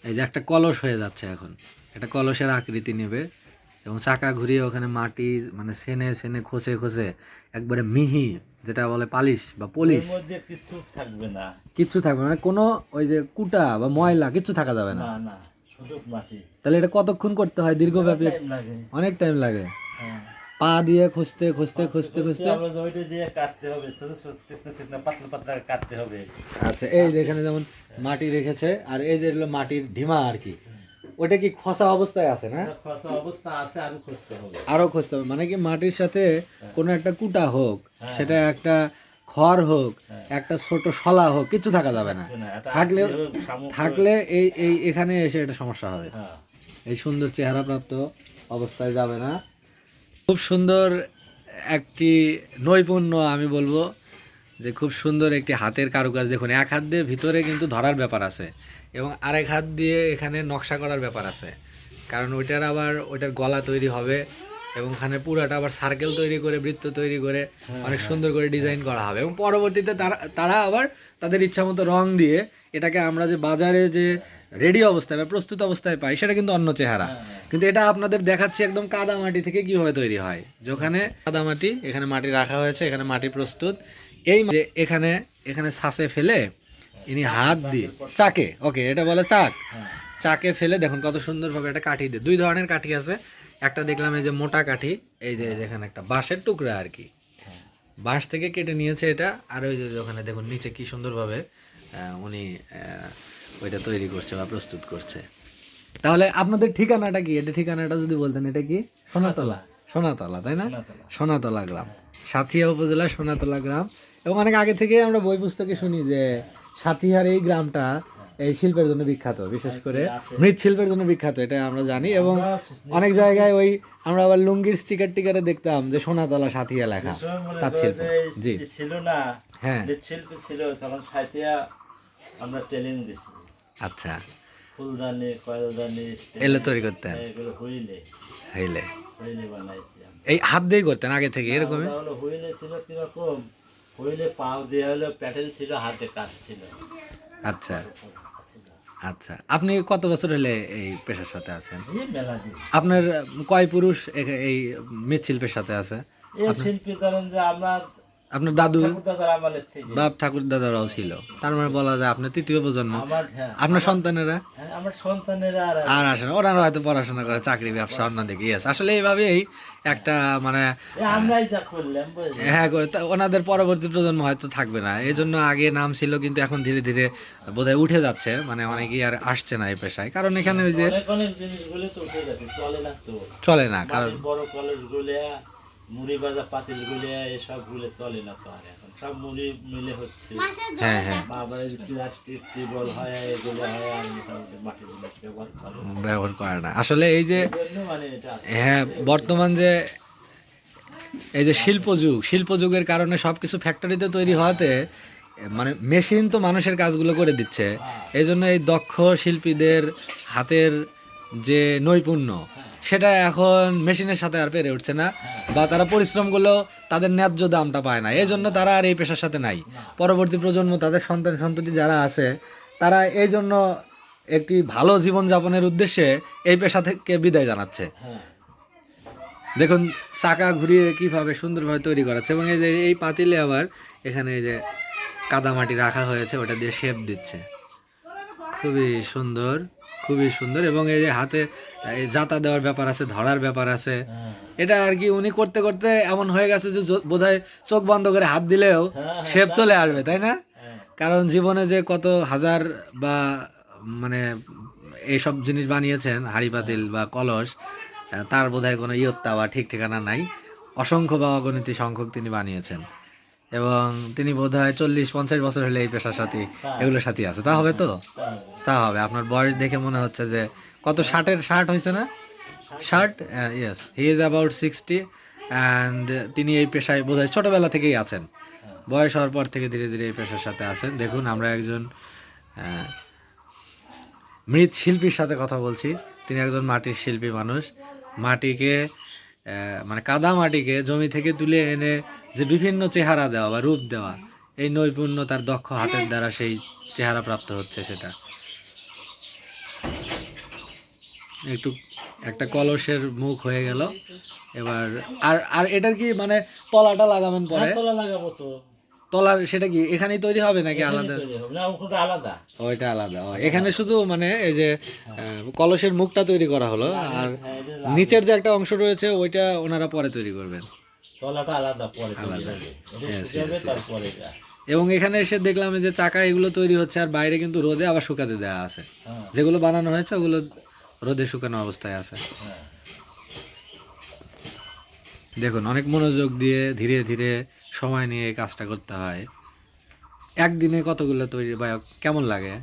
এই যে একটা কলস হয়ে যাচ্ছে এখন, এটা কলসের আকৃতি নেবে এবং চাকা ঘুরিয়ে ওখানে মাটি মানে সেনে সেনে খসে খসে একবারে মিহি, যেটা বলে পালিশ বা পলিশ, কিছু থাকবে না, কিচ্ছু থাকবে না, মানে কোনো ওই যে কুটা বা ময়লা কিচ্ছু থাকা যাবে না। না শুধু মাটি। তাহলে এটা কতক্ষণ করতে হয় দীর্ঘব্যাপী? অনেক টাইম লাগে, পা দিয়ে খুঁজতে খুঁজতে খুঁজতে খুঁজতে। কাটতে হবে। আচ্ছা, এই যে এখানে যেমন মাটি রেখেছে, আর এই যে হলো মাটির ঢিমা আর কি, ওটা কি খসা অবস্থায় আছে না? খসা অবস্থা আছে, আরো খুঁজতে হবে, আরো খুঁজতে হবে, মানে কি মাটির সাথে কোনো একটা কুটা হোক, সেটা একটা খড় হোক, একটা ছোট শলা হোক, কিছু থাকা যাবে না। থাকলে থাকলে এই এই এখানে এসে এটা সমস্যা হবে, এই সুন্দর চেহারা প্রাপ্ত অবস্থায় যাবে না। খুব সুন্দর একটি নৈপুণ্য, আমি বলবো যে খুব সুন্দর একটি হাতের কারুকাজ। দেখুন, এক হাত দিয়ে ভিতরে কিন্তু ধরার ব্যাপার আছে এবং আরেক হাত দিয়ে এখানে নকশা করার ব্যাপার আছে, কারণ ওইটার গলা তৈরি হবে এবং ওখানে পুরাটা আবার সার্কেল তৈরি করে, বৃত্ত তৈরি করে অনেক সুন্দর করে ডিজাইন করা হবে এবং পরবর্তীতে তারা আবার তাদের ইচ্ছা মতো রং দিয়ে এটাকে আমরা যে বাজারে যে রেডি অবস্থায় বা প্রস্তুত অবস্থায় পাই, সেটা কিন্তু অন্য চেহারা। কিন্তু এটা আপনাদের দেখাচ্ছি একদম কাদা মাটি থেকে কিভাবে তৈরি হয়। যেখানে কাদা মাটি, এখানে মাটি রাখা হয়েছে, এখানে মাটি প্রস্তুত, এই এখানে এখানে ছাঁচে ফেলে ইনি হাত দিয়ে চাকে, ওকে এটা বলে চাক, চাকে ফেলে দেখুন কত সুন্দরভাবে একটা কাঠি দিয়ে, দুই ধরনের কাঠি আছে। একটা দেখলাম এই যে মোটা কাঠি, এই যে এখানে একটা বাঁশের টুকরা আর কি, বাঁশ থেকে কেটে নিয়েছে এটা। আর ওই যে ওখানে দেখুন নিচে কি সুন্দরভাবে উনি ওইটা তৈরি করছে বা প্রস্তুত করছে। তাহলে আপনাদের ঠিকানাটা কি? এটা ঠিকানাটা যদি বলতেন। এটা কি? সোনাতলা, সোনাতলা তাই না? সোনাতলা গ্রাম, সাথিয়া উপজেলা সোনাতলা গ্রাম। এবং অনেক আগে থেকে আমরা বই পুস্তকে শুনি যে সাথিয়ার এই গ্রামটা এই শিল্পের জন্য বিখ্যাত, বিশেষ করে মৃৎশিল্পের জন্য বিখ্যাত, এটা আমরা জানি। এবং অনেক জায়গায় ওই আমরা আবার লুঙ্গির স্টিকার টিকারে দেখতাম যে সোনাতলা সাথিয়া লেখা, তাঁত শিল্প। জি ছিল না, হ্যাঁ, মৃৎশিল্পী ছিল তখন সাথিয়া আমরা ট্রেনিং দিছি। আচ্ছা, ফুলদানি, কয়েলদানি এলে তৈরি করতেন, এগুলো হইলে হইলে হইলে বানাইছি। এই হাত দিয়ে করতেন আগে থেকে এরকমই? হলো হইলে ছিল কিরকম, হইলে পাও দিয়ে হলো প্যাটেল ছিল, হাতে কাজ ছিল। আচ্ছা আচ্ছা, আপনি কত বছর হলে এই পেশার সাথে আছেন? মেলা দিন। আপনার কয় পুরুষ এই মৃৎশিল্পের সাথে আছে? এই শিল্পী ধরেন যে আমরা আপনার দাদু দাদার আমাদের থেকে, বাপ ঠাকুর দাদারাও ছিল, তার মানে বলা যায় আপনার তৃতীয় প্রজন্ম। আপনার সন্তানেরা? আমার সন্তানেরা আর আসে না, ওনারা হয়তো পড়াশোনা করে, চাকরি ব্যবসা অন্যদিকে। ইয়েস, আসলে এইভাবেই একটা মানে আমরাই যা করলাম, হ্যাঁ, ওনাদের পরবর্তী প্রজন্ম হয়তো থাকবে না, এই জন্য আগে নাম ছিল কিন্তু এখন ধীরে ধীরে বোধহয় উঠে যাচ্ছে, মানে অনেকেই আর আসছে না এই পেশায়, কারণ এখানে ওই যে অনেক জিনিসগুলো তো উঠে যাচ্ছে, চলে না, কারণ বড় কলেজ গুলো, মুড়ি ভাজা পাতিল গুলো, এসব গুলো চলে না তো আর, এখন সব মুড়ি মিলে হচ্ছে। হ্যাঁ হ্যাঁ, আবার প্লাস্টিক টিবল হয়, এগুলো হয়, আর মোটামুটি মাটির জিনিস ব্যবহার করে না আসলে। এই যে মানে হ্যাঁ, বর্তমান যে এই যে শিল্পযুগের কারণে সব কিছু ফ্যাক্টরিতে তৈরি হওয়াতে মানে মেশিন তো মানুষের কাজগুলো করে দিচ্ছে, এই জন্য এই দক্ষ শিল্পীদের হাতের যে নৈপুণ্য, সেটা এখন মেশিনের সাথে আর পেরে উঠছে না, বা তারা পরিশ্রমগুলো তাদের ন্যায্য দামটা পায় না, এই জন্য তারা আর এই পেশার সাথে নাই। পরবর্তী প্রজন্ম, তাদের সন্তান সন্ততি যারা আছে, তারা এই জন্য একটি ভালো জীবনযাপনের উদ্দেশ্যে এই পেশা থেকে বিদায় জানাচ্ছে। দেখুন চাকা ঘুরিয়ে কীভাবে সুন্দরভাবে তৈরি করাচ্ছে, এবং এই যে এই পাতিলে আবার এখানে এই যে কাদামাটি রাখা হয়েছে, ওটা দিয়ে শেপ দিচ্ছে, খুবই সুন্দর, খুবই সুন্দর। এবং এই যে হাতে এই জাতা দেওয়ার ব্যাপার আছে, ধরার ব্যাপার আছে, এটা আর কি উনি করতে করতে এমন হয়ে গেছে যে বোধহয় চোখ বন্ধ করে হাত দিলেও শেপ চলে আসবে, তাই না? কারণ জীবনে যে কত হাজার বা মানে এইসব জিনিস বানিয়েছেন, হাঁড়ি পাতিল বা কলস, তার বোধহয় কোনো ইয়ত্তা বা ঠিক ঠিকানা নাই, অসংখ্য বা অগণিত সংখ্যক তিনি বানিয়েছেন। এবং তিনি বোধহয় 40-50 বছর হলে এই পেশার সাথে, এগুলোর সাথে আছে। তা হবে তো? তা হবে। আপনার বয়স দেখে মনে হচ্ছে যে কত, 60 হয়েছে না? 60, yes, he is about 60। And তিনি এই পেশায় বোধহয় ছোটোবেলা থেকেই আছেন, বয়স হওয়ার পর থেকে ধীরে ধীরে এই পেশার সাথে আছেন। দেখুন, আমরা একজন মৃৎশিল্পীর সাথে কথা বলছি, তিনি একজন মাটির শিল্পী মানুষ। মাটিকে মানে কাদা মাটিকে জমি থেকে তুলে এনে যে বিভিন্ন চেহারা দেওয়া বা রূপ দেওয়া, এই নৈপুণ্য তার দক্ষ হাতের দ্বারা সেই চেহারা প্রাপ্ত হচ্ছে, সেটা একটু একটা কলসের মুখ হয়ে গেল। এবার আর আর এটার কি মানে তলাটা লাগাবেন পরে? তলা লাগাবো তো। তলার সেটা কি এখানেই তৈরি হবে নাকি এখানেই আলাদা? তৈরি হবে। না ওখানে আলাদা। ওইটা আলাদা। এখানে শুধু মানে এই যে কলসের মুখটা তৈরি করা হলো, আর নিচের যে একটা অংশ রয়েছে ওইটা ওনারা পরে তৈরি করবেন। তলাটা আলাদা পরে তৈরি হবে। এটা শুকাবে তারপরে এটা। এবং এখানে এসে দেখলাম যে চাকা এগুলো তৈরি হচ্ছে, আর বাইরে কিন্তু রোদে আবার শুকাতে দেওয়া আছে। হ্যাঁ। যেগুলো বানানো হয়েছে ওগুলো রোদে শুকানো অবস্থায় আছে। হ্যাঁ। দেখুন অনেক মনোযোগ দিয়ে ধীরে ধীরে সময় নিয়ে এই কাজটা করতে হয়। একদিনে কতগুলো তৈরি বা কেমন লাগে,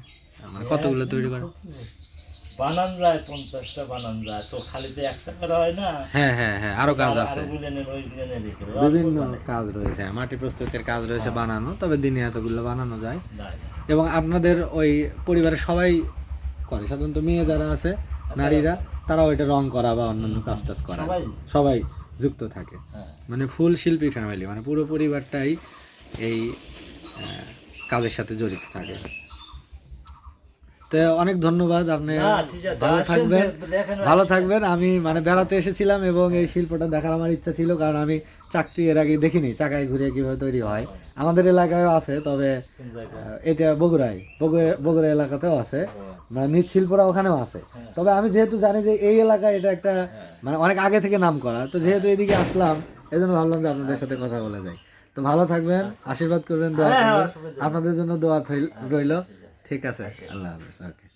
মানে কতগুলো তৈরি করে? বানান যায় 50টা বানান যায় তো, খালি তো একটা করা হয় না। হ্যাঁ হ্যাঁ হ্যাঁ, আরো কাজ আছে, বিভিন্ন কাজ রয়েছে, মাটি প্রস্তুতের কাজ রয়েছে বানানো, তবে দিনে এতগুলো বানানো যায়। এবং আপনাদের ওই পরিবারের সবাই করে, সাধারণত মেয়ে যারা আছে নারীরা তারা ওইটা রং করা বা অন্যান্য কাজ টাজ করা, সবাই যুক্ত থাকে। মানে ফুল শিল্পী ফ্যামিলি, মানে পুরো পরিবারটাই এই কাজের সাথে জড়িত থাকে। তো অনেক ধন্যবাদ, আপনি ভালো থাকবেন, ভালো থাকবেন। আমি মানে বেড়াতে এসেছিলাম এবং এই শিল্পটা দেখার আমার ইচ্ছা ছিল, কারণ আমি চাকতি এর আগে দেখিনি চাকায় ঘুরিয়ে কীভাবে তৈরি হয়। আমাদের এলাকায়ও আছে, তবে এটা বগুড়া এলাকাতেও আছে, মানে মৃৎশিল্পরা ওখানেও আছে। তবে আমি যেহেতু জানি যে এই এলাকায় এটা একটা মানে অনেক আগে থেকে নাম করা, তো যেহেতু এদিকে আসলাম এই জন্য ভাবলাম যে আপনাদের সাথে কথা বলে যাই। তো ভালো থাকবেন, আশীর্বাদ করবেন, দোয়া করবেন, আপনাদের জন্য দোয়া রইল। ঠিক আছে, আল্লাহ হাফেজ। ওকে।